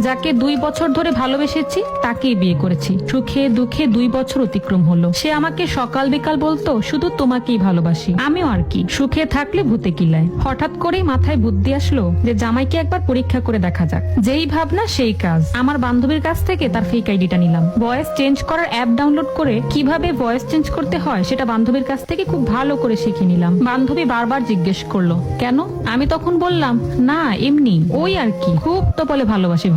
যাকে 2 বছর ধরে ভালোবেসেছি তাকেই বিয়ে করেছি। সুখে দুঃখে 2 বছর অতিক্রম হলো। সে আমাকে সকাল বিকাল বলতো শুধু তোমাকেই ভালোবাসি। আমিও আর কি, সুখে থাকলে ভূতে কিলায়। হঠাৎ করেই মাথায় বুদ্ধি আসলো যে জামাইকে একবার পরীক্ষা করে দেখা যাক। যেই ভাবনা সেই কাজ। আমার বান্ধবীর কাছ থেকে তার ফেক আইডিটা নিলাম। ভয়েস চেঞ্জ করার অ্যাপ ডাউনলোড করে কিভাবে ভয়েস চেঞ্জ করতে হয় সেটা বান্ধবীর কাছ থেকে খুব ভালো করে শিখে নিলাম। বান্ধবী বারবার জিজ্ঞেস করলো কেন? আমি তখন বললাম না এমনি, ওই আর কি, খুব তো বলে ভালোবাসি,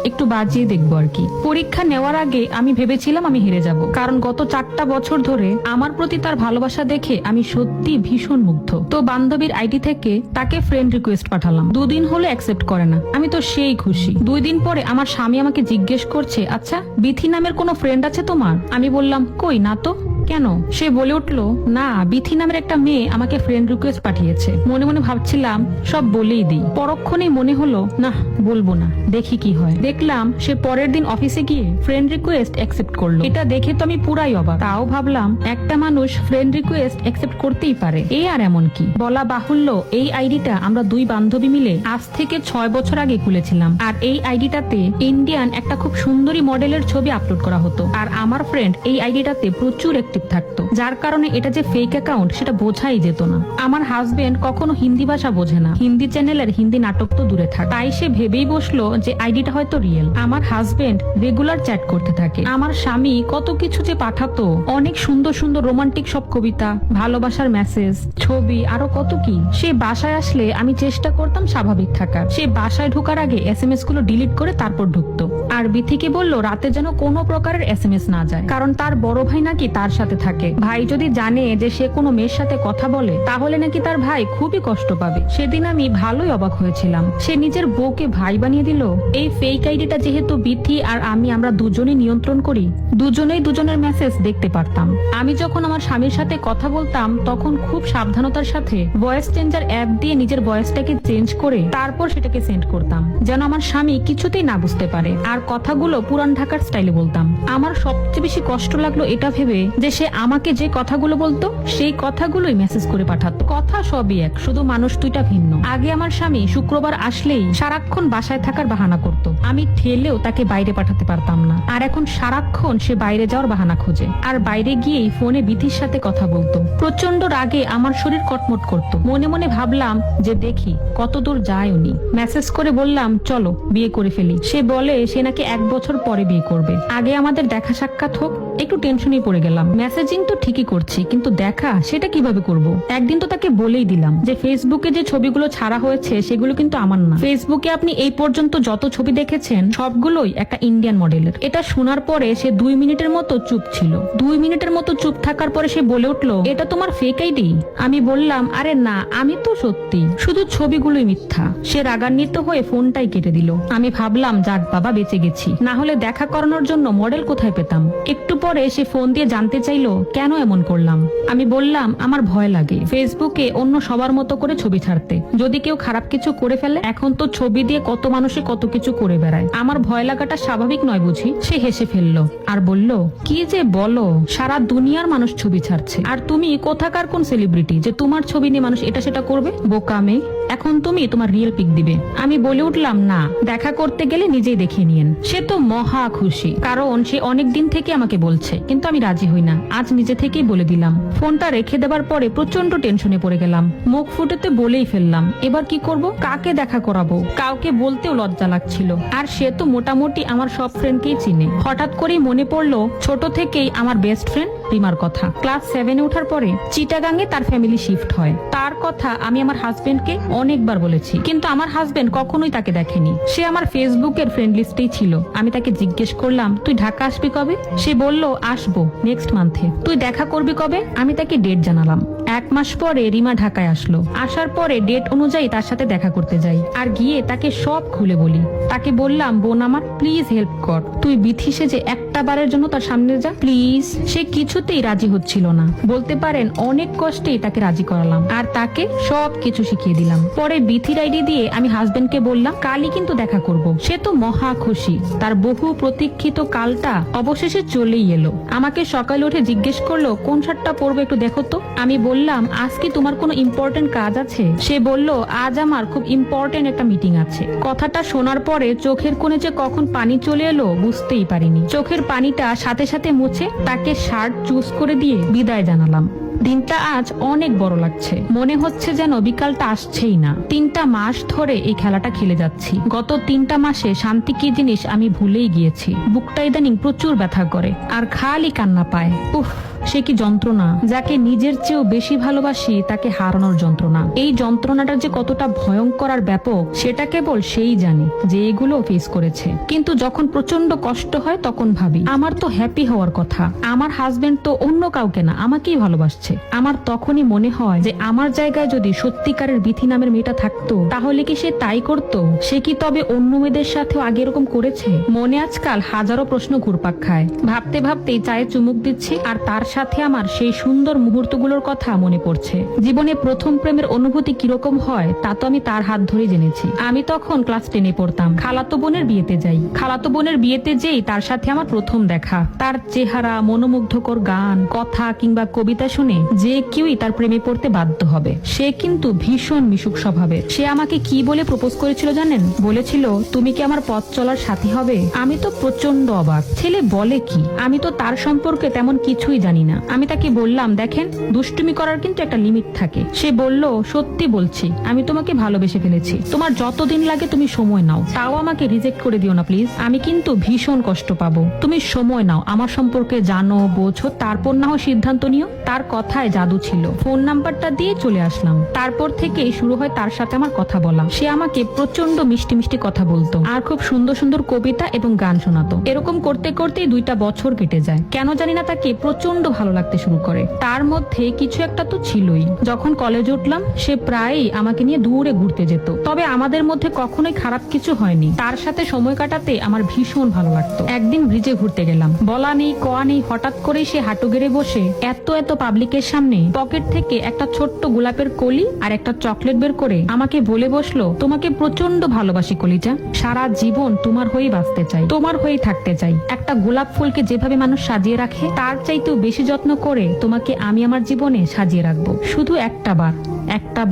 একটু বাজিয়ে দেখবো আর কি। পরীক্ষা নেওয়ার আগে আমি ভেবেছিলাম আমি হেরে যাব, কারণ গত 4টা বছর ধরে আমার প্রতি তার ভালোবাসা দেখে আমি সত্যি ভীষণ মুগ্ধ। তো বান্ধবীর আইডি থেকে তাকে ফ্রেন্ড রিকোয়েস্ট পাঠালাম। 2 দিন হলো অ্যাকসেপ্ট করে না। আমি তো সেই খুশি। 2 দিন পরে আমার স্বামী আমাকে জিজ্ঞেস করছে, আচ্ছা বিথি নামের কোনো ফ্রেন্ড আছে তোমার? আমি বললাম কই না তো। কেন? সে বলে উঠলো, না বিথি নামের একটা মেয়ে আমাকে ফ্রেন্ড রিকোয়েস্ট পাঠিয়েছে। মনে মনে ভাবছিলাম সব বলেই দিই। পরক্ষণেই মনে হলো না বলবো না, দেখি কি হয়। দেখলাম সে পরের দিন অফিসে গিয়ে ফ্রেন্ড রিকোয়েস্ট অ্যাকসেপ্ট করলো। এটা দেখে তো আমি পুরাই অবাক। তাও ভাবলাম একটা মানুষ ফ্রেন্ড রিকোয়েস্ট অ্যাকসেপ্ট করতেই পারে, এই আর এমন কি। বলা বাহুল্য এই আইডিটা আমরা 2 বান্ধবী মিলে আজ থেকে 6 বছর আগে খুলেছিলাম। আর এই আইডিটাতে ইন্ডিয়ান একটা খুব সুন্দরী মডেলের ছবি আপলোড করা হতো। আর আমার ফ্রেন্ড এই আইডিটাতে প্রচুর অ্যাক্টিভ থাকতো, যার কারণে এটা যে ফেক অ্যাকাউন্ট সেটা বোঝাই যেত না। আমার হাজবেন্ড কখনো হিন্দি ভাষা বোঝে না, হিন্দি চ্যানেলের হিন্দি নাটক তো দূরে থাক। তাই সে ভেবেই বসলো যে আইডিটা হয়তো রিয়েল। আমার হাজবেন্ড রেগুলার চ্যাট করতে থাকে। আমার স্বামী কত কিছু যে পাঠাতো, অনেক সুন্দর সুন্দর রোমান্টিক সব কবিতা, ভালোবাসার মেসেজ, ছবি, আরো কত কি। সে বাসায় আসলে আমি চেষ্টা করতাম স্বাভাবিক থাকার। সে বাসায় ঢোকার আগে SMS গুলো ডিলিট করে তারপর ঢুকতো। আর বিথিকে বললো রাতে যেন কোনো প্রকারের SMS না যায়, কারণ তার বড় ভাই নাকি তার সাথে থাকে। ভাই যদি জানে যে সে কোনো মেয়ের সাথে কথা বলে তাহলে নাকি তার ভাই খুবই কষ্ট পাবে। সেদিন আমি ভালোই অবাক হয়েছিলাম। সে নিজের বউকে ভাই বানিয়ে দিল। এই ফেক আইডিটা যেহেতু বিথি আর আমরা দুজনেই নিয়ন্ত্রণ করি, দুজনেই দুজনের মেসেজ দেখতে পারতাম। আমি যখন আমার স্বামীর সাথে কথা বলতাম তখন খুব সাবধানতার সাথে ভয়েস চেঞ্জার অ্যাপ দিয়ে নিজের ভয়েসটাকে চেঞ্জ করে তারপর সেটাকে সেন্ড করতাম, যেন আমার স্বামী কিছুতেই না বুঝতে পারে। আর কথাগুলো পুরান ঢাকার স্টাইলে বলতাম। আমার সবচেয়ে বেশি কষ্ট লাগলো এটা ভেবে যে সে আমাকে যে কথাগুলো বলতো সেই কথাগুলোই মেসেজ করে পাঠাতো। কথা সবই এক, শুধু মানুষ 2টা ভিন্ন। আগে আমার স্বামী শুক্রবার আসলেই সারাক্ষণ বাসায় থাকার বাহানা করত। আমি ঠেলেও তাকে বাইরে পাঠাতে পারতাম না। আর এখন সারাক্ষণ সে বাইরে যাওয়ার বাহানা খোঁজে, আর বাইরে গিয়েই ফোনে বিথির সাথে কথা বলতো। প্রচন্ড রাগে আমার শরীর কটমট করতো। মনে মনে ভাবলাম যে দেখি কত দূর যায় উনি। মেসেজ করে বললাম চলো বিয়ে করে ফেলি। সে বলে সে নাকি 1 বছর পরে বিয়ে করবে। আগে আমাদের দেখা সাক্ষাৎ হোক। একটু টেনশনই পড়ে গেলাম। মেসেজিং তো ঠিকই করছি, কিন্তু দেখা সেটা কিভাবে করব? একদিন তো তাকে বলেই দিলাম যে ফেসবুকে যে ছবিগুলো ছাড়া হয়েছে সেগুলো কিন্তু আমার না। ফেসবুকে আপনি এই পর্যন্ত যত ছবি দেখেছেন সবগুলোই একটা ইন্ডিয়ান মডেলের। এটা শোনার পরে সে 2 মিনিটের মতো চুপ ছিল। 2 মিনিটের মতো চুপ থাকার পরে সে বলে উঠলো, এটা তোমার ফেক আইডি? আমি বললাম আরে না, আমি তো সত্যি, শুধু ছবিগুলোই মিথ্যা। সে রাগান্বিত হয়ে ফোনটাই কেটে দিল। আমি ভাবলাম যাক বাবা বেঁচে গেছি, না হলে দেখা করানোর জন্য মডেল কোথায় পেতাম। একটু পরে সে ফোন দিয়ে জানতে চাইলো কেন এমন করলাম। আমি বললাম আমার ভয় লাগে ফেসবুকে অন্য সবার মতো করে ছবি ছাড়তে, যদি কেউ খারাপ কিছু করে ফেলে। এখন তো ছবি দিয়ে কত মানুষে কত কিছু করে বেড়ায়, আমার ভয় লাগাটা স্বাভাবিক নয় বুঝি? সে হেসে ফেললো আর বলল, কি যে বলো, সারা দুনিয়ার মানুষ ছবি ছাড়ছে, আর তুমি কোথাকার কোন সেলিব্রিটি যে তোমার ছবি নিয়ে মানুষ এটা সেটা করবে? বোকা মেয়ে, এখন তুমি তোমার রিয়েল পিক দিবে। আমি বলে উঠলাম না, দেখা করতে গেলে নিজেই দেখিয়ে নিয়েন। সে তো মহা খুশি, কারণ সে অনেক দিন থেকে আমাকে বলছে, কিন্তু আমি রাজি হই না। আজ নিজে থেকেই বলে দিলাম। ফোনটা রেখে দেবার পরে প্রচন্ড টেনশনে পড়ে গেলাম। মুখ ফুটেতে বলেই ফেললাম, এবার কি করব? কাকে দেখা করাবো? কাউকে বলতেও লজ্জা লাগছিল। আর সে তো মোটামুটি আমার সব ফ্রেন্ডকেই চিনে। হঠাৎ করেই মনে পড়লো ছোট থেকেই আমার বেস্ট ফ্রেন্ড রিমার কথা। ক্লাস 7-এ ওঠার পরে চিটাগাঙে তার ফ্যামিলি শিফট হয়। তার কথা আমি আমার হাজবেন্ডকে অনেকবার বলেছি, কিন্তু আমার হাজবেন্ড কখনোই তাকে দেখেনি। সে আমার ফেসবুকের ফ্রেন্ড লিস্টেই ছিল। আমি তাকে জিজ্ঞেস করলাম, তুই ঢাকা আসবি কবে? সে বলল, আসবো নেক্সট মান্থে। তুই দেখা করবি কবে? আমি তাকে ডেট জানালাম। 1 মাস পরে রিমা ঢাকায় আসলো। আসার পরে ডেট অনুযায়ী তার সাথে দেখা করতে যাই, আর গিয়ে তাকে সব খুলে বলি। তাকে বললাম, বোন আমার প্লিজ হেল্প কর, তুই বিথি সেজে একটা বারের জন্য তার সামনে যা প্লিজ। সে কিছুতেই রাজি হচ্ছিল না। বলতে পারেন অনেক কষ্টেই তাকে রাজি করালাম, আর তাকে সব কিছু শিখিয়ে দিলাম। পরে বিথির আইডি দিয়ে আমি হাজবেন্ডকে বললাম, কালই কিন্তু দেখা করব। সে তো মহা খুশি। তার বহু প্রতীক্ষিত কালটা অবশেষে চলেই এলো। আমাকে সকালে উঠে জিজ্ঞেস করলো, কোন শার্টটা পরবো একটু দেখো তো। আমি বললাম, বললাম, আজ কি তোমার কোনো ইম্পর্টেন্ট কাজ আছে? সে বলল, আজ আমার খুব ইম্পর্টেন্ট একটা মিটিং আছে। কথাটা শোনার পরে চোখের কোণে যে কখন পানি চলে এলো বুঝতেই পারিনি। চোখের পানিটা সাথে সাথে মুছে তাকে শার্ট চুজ করে দিয়ে বিদায় জানালাম। দিনটা আজ অনেক বড় লাগছে, মনে হচ্ছে যেন বিকালটা আসছেই না। 3টা মাস ধরে এই খেলাটা খেলে যাচ্ছি। গত 3টা মাসে শান্তি কি জিনিস আমি ভুলেই গিয়েছি। বুকটা ইদানিং প্রচুর ব্যথা করে আর খালি কান্না পায়। উফ, সে কি যন্ত্রণা! যাকে নিজের চেয়েও বেশি ভালোবাসি তাকে হারানোর যন্ত্রণা। এই যন্ত্রণাটা যে কতটা ভয়ঙ্কর আর ব্যাপক সেটা কেবল সেই জানে যে এগুলো ফেস করেছে। কিন্তু যখন প্রচন্ড কষ্ট হয় তখন ভাবি, আমার তো হ্যাপি হওয়ার কথা, আমার হাজবেন্ড তো অন্য কাউকে না আমাকেই ভালোবাসছে। আমার তখনই মনে হয় যে আমার জায়গায় যদি সত্যিকারের বিথি নামের মেয়েটা থাকতো তাহলে কি সে তাই করতো? সে কি তবে অন্য মেয়েদের সাথেও আগে এরকম করেছে? মনে আজকাল হাজারো প্রশ্ন ঘুরপাক খায়। ভাবতে ভাবতেই চায়ে চুমুক দিচ্ছি আর তার সাথে আমার সেই সুন্দর মুহূর্তগুলোর কথা মনে পড়ছে। জীবনে প্রথম প্রেমের অনুভূতি কিরকম হয় তা তো আমি তার হাত ধরে জেনেছি। আমি তখন ক্লাস 10-এ পড়তাম। খালাতো বোনের বিয়েতে যাই। খালাতো বোনের বিয়েতে যেই তার সাথে আমার প্রথম দেখা। তার চেহারা, মনোমুগ্ধকর গান, কথা কিংবা কবিতা শুনে যে কেউই তার প্রেমে পড়তে বাধ্য হবে। সে কিন্তু ভীষণ মিশুক স্বভাবের। সে আমাকে কি বলে প্রপোজ করেছিল জানেন? বলেছিল, তুমি কি আমার পথ চলার সাথী হবে? আমি তো প্রচন্ড অবাক। ছেলে বলে কি? আমি তো তার সম্পর্কে তেমন কিছুই জানি না। আমি তাকে বললাম, দেখেন, দুষ্টুমি করার কিন্তু একটা লিমিট থাকে। সে বলল, সত্যি বলছি, আমি তোমাকে ভালোবেসে ফেলেছি। তোমার যতদিন লাগে তুমি সময় নাও, তাও আমাকে রিজেক্ট করে দিও না প্লিজ। আমি কিন্তু ভীষণ কষ্ট পাবো। তুমি সময় নাও, আমার সম্পর্কে জানো, বোঝো, তারপর না হয় সিদ্ধান্ত নিও। তার কথায় জাদু ছিল। ফোন নাম্বারটা দিয়ে চলে আসলাম। তারপর থেকেই শুরু হয় তার সাথে আমার কথা বলা। সে আমাকে প্রচন্ড মিষ্টি মিষ্টি কথা বলতো আর খুব সুন্দর সুন্দর কবিতা এবং গান শোনাতো। এরকম করতে করতেই 2টা বছর কেটে যায়। কেন জানি না তাকে প্রচন্ড ভালো লাগতে শুরু করে। তার মধ্যে কিছু একটা তো ছিলই। যখন কলেজে উঠলাম সে প্রায়ই আমাকে নিয়ে দূরে ঘুরতে যেত। তবে আমাদের মধ্যে কখনোই খারাপ কিছু হয়নি। তার সাথে সময় কাটাতে আমার ভীষণ ভালো লাগতো। একদিন ব্রিজে ঘুরতে গেলাম। বলা নেই কওয়া নেই হঠাৎ করেই সে হাঁটু গেড়ে বসে এত পাবলিকের সামনে পকেট থেকে একটা ছোট্ট গোলাপের কলি আর একটা চকলেট বের করে আমাকে বলে বসলো, তোমাকে প্রচন্ড ভালোবাসি কলিজা, সারা জীবন তোমার হয়েই বাঁচতে চাই, তোমার হয়েই থাকতে চাই। একটা গোলাপ ফুলকে যেভাবে মানুষ সাজিয়ে রাখে তার চাইতেও বেশি যত্ন করে তোমাকে আমি আমার জীবনে সাজিয়ে রাখবো। শুধু একটা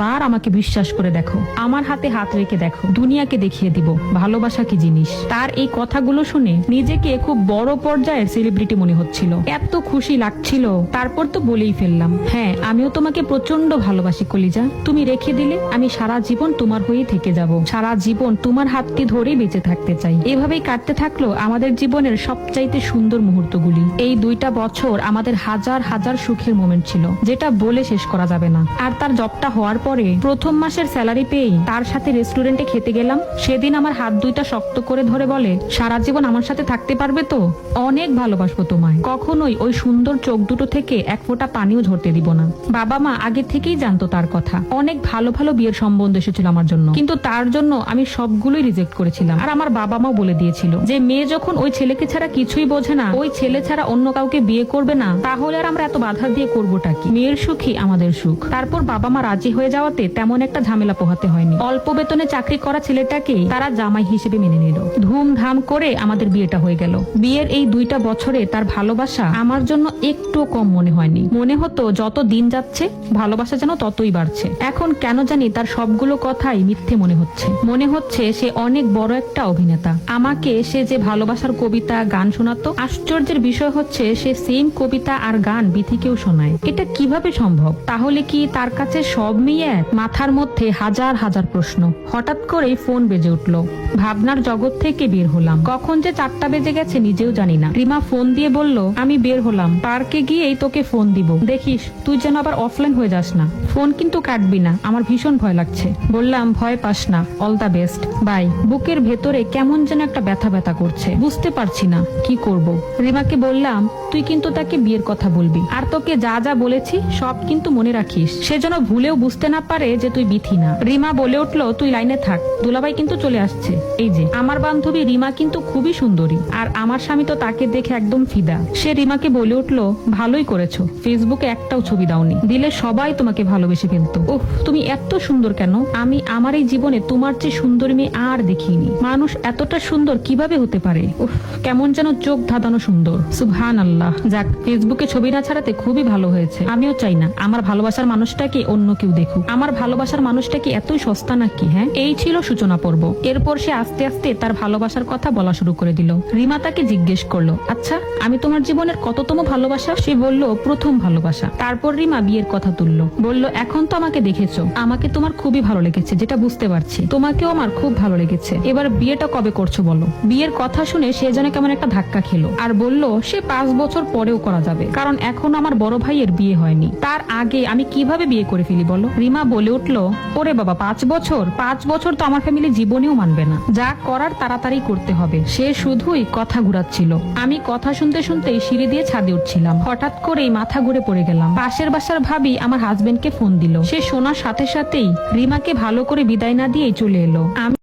বার আমাকে বিশ্বাস করে দেখো, আমার হাতে হাত রেখে দেখো, দুনিয়াকে দেখিয়ে দিব ভালোবাসা কি জিনিস। তার এই কথাগুলো শুনে নিজেকে খুব বড় পর্যায়ের সেলিব্রিটি মনে হচ্ছিল। এত খুশি লাগছিল। তারপর তো বলেই ফেললাম, হ্যাঁ, আমিও তোমাকে প্রচন্ড ভালোবাসি কলিজা। তুমি রেখে দিলে আমি সারা জীবন তোমার হয়ে থেকে যাব, সারা জীবন তোমার হাতটি ধরেই বেঁচে থাকতে চাই। এভাবেই কাটতে থাকলো আমাদের জীবনের সবচাইতে সুন্দর মুহূর্তগুলি। এই 2টা বছর আমাদের হাজার হাজার সুখের মোমেন্ট ছিল, যেটা বলে শেষ করা যাবে না। আর তার জবটা হওয়ার পরে প্রথম মাসের স্যালারি পেয়েই তার সাথে রেস্টুরেন্টে খেতে গেলাম। সেদিন আমার হাত 2টা শক্ত করে ধরে বলে, সারা জীবন আমার সাথে থাকতে পারবে তো? অনেক ভালোবাসবো তোমায়, কখনোই ওই সুন্দর চোখ দুটো থেকে এক ফোঁটা পানিও ঝরতে দিব না। বাবা মা আগে থেকেই জানতো তার কথা। অনেক ভালো ভালো বিয়ের সম্বন্ধ এসেছিল আমার জন্য, কিন্তু তার জন্য আমি সবগুলোই রিজেক্ট করেছিলাম। আর আমার বাবা মাও বলে দিয়েছিল যে মেয়ে যখন ওই ছেলেকে ছাড়া কিছুই বোঝে না, ওই ছেলে ছাড়া অন্য কাউকে বিয়ে করবে না, তাহলে আর আমরা এত বাধা দিয়ে করবোটা কি? মেয়ের সুখই আমাদের সুখ। তারপর বাবা মা রাজি হয়ে যাওয়াতে তেমন একটা ঝামেলা পোহাতে হয়নি। অল্প বেতনে চাকরি করা ছেলেটাকে তারা জামাই হিসেবে মেনে নিল। ধুমধাম করে আমাদের বিয়েটা হয়ে গেল। বিয়ের এই 2টা বছরে তার ভালোবাসা আমার জন্য একটু কম মনে হয়নি। মনে হতো যত দিন যাচ্ছে ভালোবাসা যেন ততই বাড়ছে। এখন কেন জানি তার সবগুলো কথাই মিথ্যে মনে হচ্ছে। মনে হচ্ছে সে অনেক বড় একটা অভিনেতা। আমাকে সে যে ভালোবাসার কবিতা গান শোনাতো, আশ্চর্যের বিষয় হচ্ছে সে সেম কবিতা আর গান বিথিকেও শোনায়। এটা কিভাবে সম্ভব? তাহলে কি তার কাছে সব মেয়ে এক? মাথার মধ্যে হাজার হাজার প্রশ্ন। হঠাৎ করেই ফোন বেজে উঠলো। ভাবনার জগৎ থেকে বের হলাম। কখন যে 4টা বেজে গেছে নিজেও জানি না। রিমা ফোন দিয়ে বলল, আমি বের হলাম, পার্কে গিয়েই তোকে ফোন দিব, দেখিস তুই যেন আবার অফলাইন হয়ে যাস না। ফোন কিন্তু কাটবি না, আমার ভীষণ ভয় লাগছে। বললাম, ভয় পাস না, অল দা বেস্ট, বাই। বুকের ভেতরে কেমন যেন একটা ব্যথা ব্যথা করছে, বুঝতে পারছি না কি করব। রিমাকে বললাম, তুই কিন্তু তাকে বিয়ের কথা বলবি, আর তোকে যা যা বলেছি সব কিন্তু মনে রাখিস। সে যেন ভুলেও বুঝতে না পারে যে তুই বিথি না। রিমা বলে উঠলো, তুই লাইনে থাক, দুলাভাই কিন্তু চলে আসছে। এই যে আমার বান্ধবী রিমা কিন্তু খুবই সুন্দরী, আর আমার স্বামী তো তাকে দেখে একদম ফিদা। সে রিমাকে বলে উঠলো, ভালোই করেছো, ফেসবুকে একটাও ছবি দাওনি, দিলে সবাই তোমাকে ভালোবেসে ফেলতো। ওহ, তুমি এত সুন্দর কেন? আমি আমার এই জীবনে তোমার চেয়ে সুন্দরী মেয়ে আর দেখিনি। মানুষ এতটা সুন্দর কিভাবে হতে পারে? উফ, কেমন যেন চোখ ধাঁধানো সুন্দর। সুবহানাল্লাহ। যাক, ফেসবুকে ছবি না ছাড়াতে খুবই ভালো হয়েছে। আমিও চাই না আমার ভালোবাসার মানুষটাকে অন্য কেউ দেখুক। আমার ভালোবাসার মানুষটা কি এতই সস্তা নাকি? হ্যাঁ, এই ছিল সূচনা পর্ব। এরপর সে আস্তে আস্তে তার ভালোবাসার কথা বলা শুরু করে দিল। রিমা তাকে জিজ্ঞেস করলো, আচ্ছা আমি তোমার জীবনের কততম ভালোবাসা? সে বলল, প্রথম ভালোবাসা। তারপর রিমা বিয়ের কথা তুললো, বলল, এখন তো আমাকে দেখেছো, আমাকে তোমার খুবই ভালো লেগেছে, যেটা বুঝতে পারছি। তোমাকেও আমার খুব ভালো লেগেছে। এবার বিয়েটা কবে করছো বলো? বিয়ের কথা শুনে সে যেন কেমন একটা ধাক্কা খেলো, আর বলল, সে 5 বছর পরেও করা যাবে, কারণ এখন আমার বড় ভাইয়ের বিয়ে হয়নি। তার আগে আমি কিভাবে বিয়ে করে ফেলি বলো? রিমা বলে উঠলো, ওরে বাবা, 5 বছর? 5 বছর তো আমার ফ্যামিলি জীবনেও মানবে না। যা করার তাড়াতাড়ি করতে হবে। সে শুধুই কথা ঘুরাচ্ছিল। আমি কথা শুনতে শুনতেই সিঁড়ি দিয়ে ছাদে উঠছিলাম, হঠাৎ করেই মাথা ঘুরে পড়ে গেলাম। পাশের বাসার ভাবি আমার হাজবেন্ডকে ফোন দিল। সে শোনার সাথে সাথেই রিমাকে ভালো করে বিদায় না দিয়েই চলে এলো। আমি